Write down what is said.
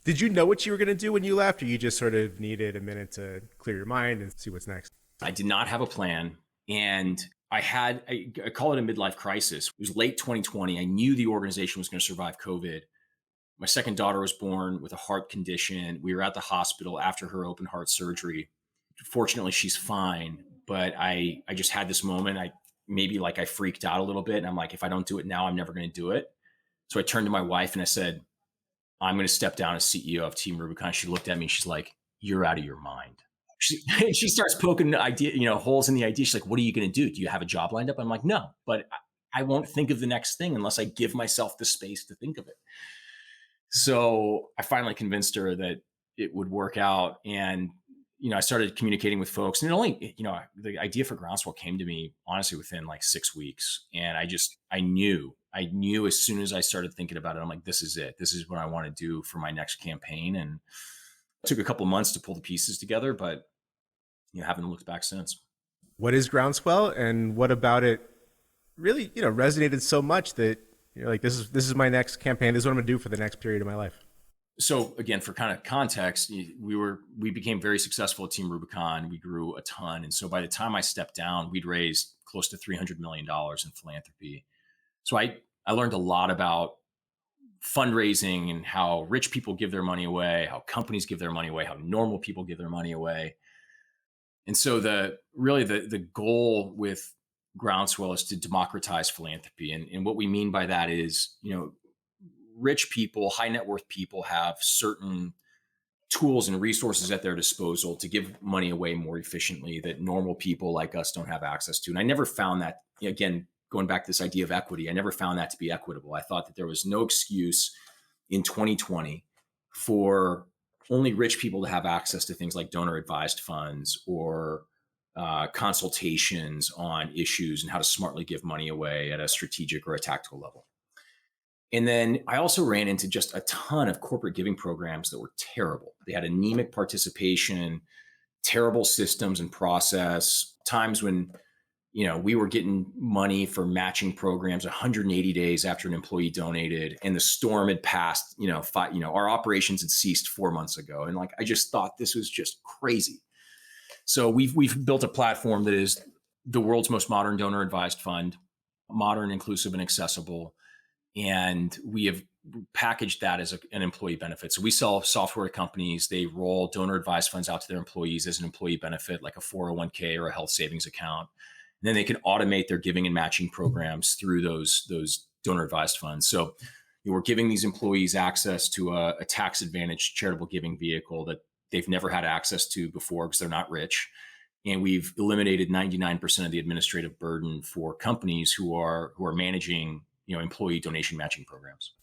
Did you know what you were going to do when you left, or you just sort of needed a minute to clear your mind and see what's next? I did not have a plan. And I call it a midlife crisis. It was late 2020. I knew the organization was going to survive COVID. My second daughter was born with a heart condition. We were at the hospital after her open heart surgery. Fortunately, she's fine. But I just had this moment. I freaked out a little bit. And I'm like, if I don't do it now, I'm never going to do it. So I turned to my wife and I said, I'm going to step down as CEO of Team Rubicon. She looked at me. She's like, you're out of your mind. She starts poking holes in the idea. She's like, what are you going to do? Do you have a job lined up? I'm like, no, but I won't think of the next thing unless I give myself the space to think of it. So I finally convinced her that it would work out. And, I started communicating with folks, and the idea for Groundswell came to me honestly within like 6 weeks. And I knew as soon as I started thinking about it, I'm like, this is it. This is what I want to do for my next campaign. And it took a couple of months to pull the pieces together, but haven't looked back since. What is Groundswell, and what about it really, resonated so much that you're like, this is my next campaign. This is what I'm going to do for the next period of my life? So again, for kind of context, we became very successful at Team Rubicon. We grew a ton. And so by the time I stepped down, we'd raised close to $300 million in philanthropy. So I learned a lot about fundraising and how rich people give their money away, how companies give their money away, how normal people give their money away. And so the goal with Groundswell is to democratize philanthropy. And what we mean by that is, rich people, high net worth people have certain tools and resources at their disposal to give money away more efficiently that normal people like us don't have access to. And I never found that, again, going back to this idea of equity, I never found that to be equitable. I thought that there was no excuse in 2020 for only rich people to have access to things like donor advised funds or consultations on issues and how to smartly give money away at a strategic or a tactical level. And then I also ran into just a ton of corporate giving programs that were terrible. They had anemic participation, terrible systems and process, times when, we were getting money for matching programs 180 days after an employee donated, and the storm had passed, our operations had ceased 4 months ago. And I just thought this was just crazy. So we've built a platform that is the world's most modern donor advised fund, modern, inclusive, and accessible. And we have packaged that as an employee benefit. So we sell software to companies. They roll donor advised funds out to their employees as an employee benefit, like a 401k or a health savings account. And then they can automate their giving and matching programs through those donor advised funds. So we're giving these employees access to a tax advantaged charitable giving vehicle that they've never had access to before because they're not rich. And we've eliminated 99% of the administrative burden for companies who are managing employee donation matching programs.